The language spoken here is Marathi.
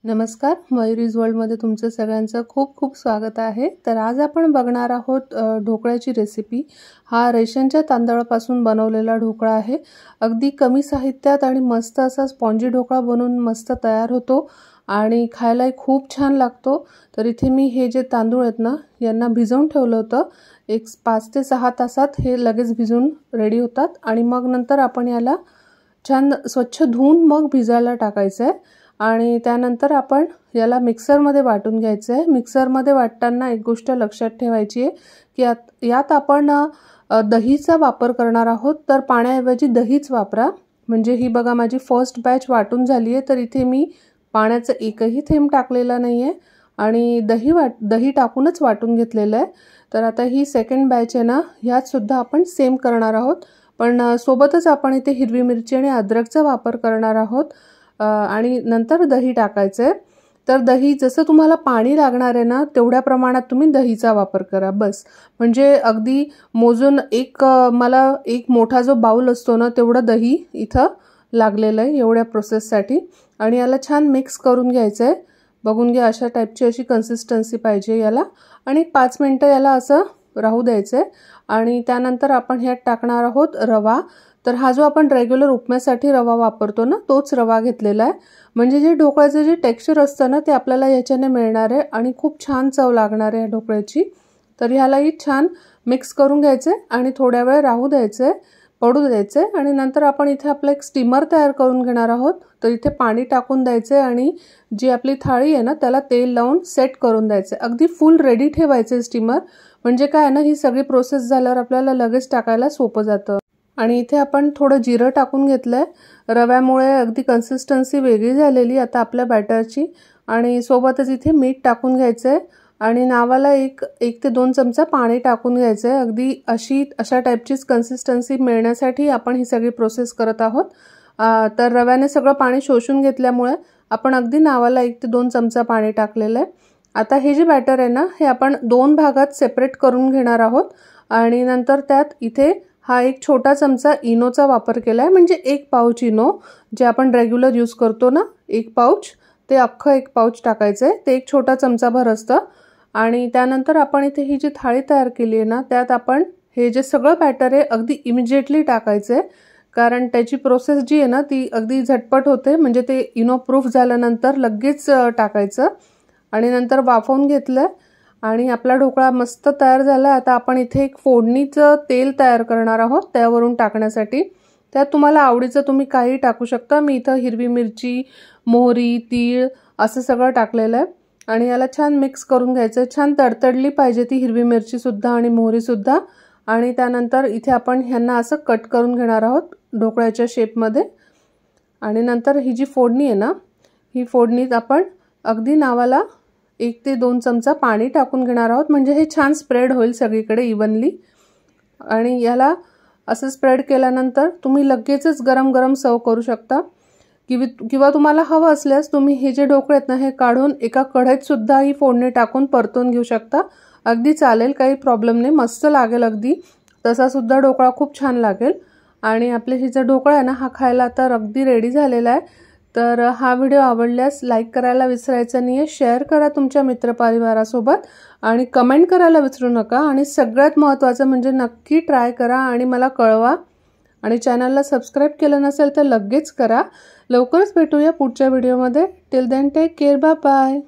नमस्कार, मयुरीज वर्ल्डमध्ये तुमचं सगळ्यांचं खूप खूप स्वागत आहे। तर आज आपण बघणार आहोत ढोकळ्याची रेसिपी। हा रेशनच्या तांदळापासून बनवलेला ढोकळा आहे। अगदी कमी साहित्यात आणि मस्त असा स्पॉन्जी ढोकळा बनवून मस्त तयार होतो आणि खायलाही खूप छान लागतो। तर इथे मी हे जे तांदूळ आहेत ना, यांना भिजवून ठेवलं होतं। एक 5 ते 6 तासात हे लगेच भिजून रेडी होतात आणि मग नंतर आपण याला छान स्वच्छ धुवून मग भिजायला टाकायचं आहे आणि त्यानंतर आपण याला मिक्सरमध्ये वाटून घ्यायचं आहे। मिक्सरमध्ये वाटताना एक गोष्ट लक्षात ठेवायची आहे की यात आपण दहीचा वापर करणार आहोत। तर पाण्याऐवजी दहीच वापरा। म्हणजे ही बघा माझी फर्स्ट बॅच वाटून झाली आहे, तर इथे मी पाण्याचा एकही थेंब टाकलेला नाही आहे आणि दही टाकूनच वाटून घेतलेलं आहे। तर आता ही सेकंड बॅच आहे ना, ह्यात सुद्धा आपण सेम करणार आहोत, पण सोबतच आपण इथे हिरवी मिरची आणि अद्रकचा वापर करणार आहोत आणि नंतर दही टाकायचं आहे। तर दही जसं तुम्हाला पाणी लागणार आहे ना, तेवढ्या प्रमाणात तुम्ही दहीचा वापर करा बस। म्हणजे अगदी मोजून मला एक मोठा जो बाउल असतो ना, तेवढं दही इथं लागलेलं आहे एवढ्या प्रोसेससाठी आणि याला छान मिक्स करून घ्यायचं आहे। बघून घ्या, अशा टाईपची अशी कन्सिस्टन्सी पाहिजे याला आणि 5 मिनिटं याला असं राहू द्यायचं आहे आणि त्यानंतर आपण ह्यात टाकणार आहोत रवा। तर हा जो आपण रेग्युलर उपम्यासाठी रवा वापरतो ना, तोच रवा घेतलेला आहे। म्हणजे जे ढोकळ्याचं जे टेक्स्चर असतं ना, ते आपल्याला याच्याने मिळणार आहे आणि खूप छान चव लागणार आहे ढोकळ्याची। तर ह्यालाही छान मिक्स करून घ्यायचं आहे आणि थोड्या वेळ राहू द्यायचं आहे, पडू द्यायचं आहे आणि नंतर आपण इथे आपलं एक स्टीमर तयार करून घेणार आहोत। तर इथे पाणी टाकून द्यायचं आहे आणि जी आपली थाळी आहे ना, त्याला तेल लावून सेट करून द्यायचं आहे। अगदी फुल रेडी ठेवायचं स्टीमर, म्हणजे काय ना, ही सगळी प्रोसेस झाल्यावर आपल्याला लगेच टाकायला सोपं जातं। आणि इथे आपण थोडं जिरं टाकून घेतलंय। रव्यामुळे अगदी कन्सिस्टन्सी वेगळी झालेली आता आपल्या बॅटरची आणि सोबतच इथे मीठ टाकून घ्यायचंय आणि नावाला एक ते 2 चमचा पाणी टाकून घ्यायचंय। अगदी अशा टाईपचीच कन्सिस्टन्सी मिळण्यासाठी आपण ही सगळी प्रोसेस करत आहोत। तर रव्याने सगळं पाणी शोषून घेतल्यामुळे आपण अगदी नावाला 1 ते 2 चमचा पाणी टाकलेलं आहे। आता हे जे बॅटर आहे ना, हे आपण 2 भागात सेपरेट करून घेणार आहोत आणि नंतर त्यात इथे हा एक छोटा चमचा इनोचा वापर केलाय। म्हणजे 1 पाउच इनो जे आपण रेग्युलर यूज करतो ना, 1 पाउच, ते अख्खं 1 पाउच टाकायचंय। ते एक छोटा चमचा भर असतं आणि त्यानंतर आपण इथे ही जी थाळी तयार केली आहे ना, त्यात आपण हे जे सगळं बॅटर आहे अगदी इमिजिएटली टाकायचंय, कारण त्याची प्रोसेस जी आहे ना, ती अगदी झटपट होते। म्हणजे ते इनो प्रूफ झाल्यानंतर लगेच टाकायचं आणि नंतर वाफवून घेतलं आणि आपला ढोकळा मस्त तयार झाला। आता आपण इथे एक फोडणीचं तेल तयार करणार आहोत त्यावरून टाकण्यासाठी। त्यात तुम्हाला आवडीचं तुम्ही काही टाकू शकता। मी इथं हिरवी मिरची, मोहरी, तीळ असं सगळं टाकलेलं आहे आणि याला छान मिक्स करून घ्यायचं। छान तडतडली पाहिजे ती हिरवी मिरची सुद्धा आणि मोहरी सुद्धा आणि त्यानंतर इथे आपण ह्यांना असं कट करून घेणार आहोत ढोकळ्याच्या शेपमध्ये आणि नंतर ही जी फोडणी आहे ना, ही फोडणीत आपण अगदी नावाला 1 ते 2 चमचा पाणी टाकून घेणार आहोत। म्हणजे हे छान स्प्रेड होईल सगळीकडे इवनली आणि याला असं स्प्रेड केल्यानंतर तुम्ही लगेचच गरम गरम सर्व करू शकता किंवा तुम्हाला हवं असल्यास तुम्ही हे जे ढोकळे आहेत ना, हे काढून एका कढईत सुद्धा ही फोडणी टाकून परतून घेऊ शकता। अगदी चालेल, काही प्रॉब्लेम नाही, मस्त लागेल अगदी। तसा सुद्धा ढोकळा खूप छान लागेल आणि आपले हे जे ढोकळा आहे ना, हा खायला आता अगदी रेडी झालेला आहे। तर हा व्हिडिओ आवडल्यास लाईक करायला विसरायचं नाही, शेअर करा तुमच्या मित्रपरिवारासोबत आणि कमेंट करायला विसरू नका आणि सगळ्यात महत्त्वाचं म्हणजे नक्की ट्राय करा आणि मला कळवा आणि चॅनलला सबस्क्राईब केलं नसेल तर लगेच करा। लवकरच भेटूया पुढच्या व्हिडिओमध्ये। Till then take care, bye bye.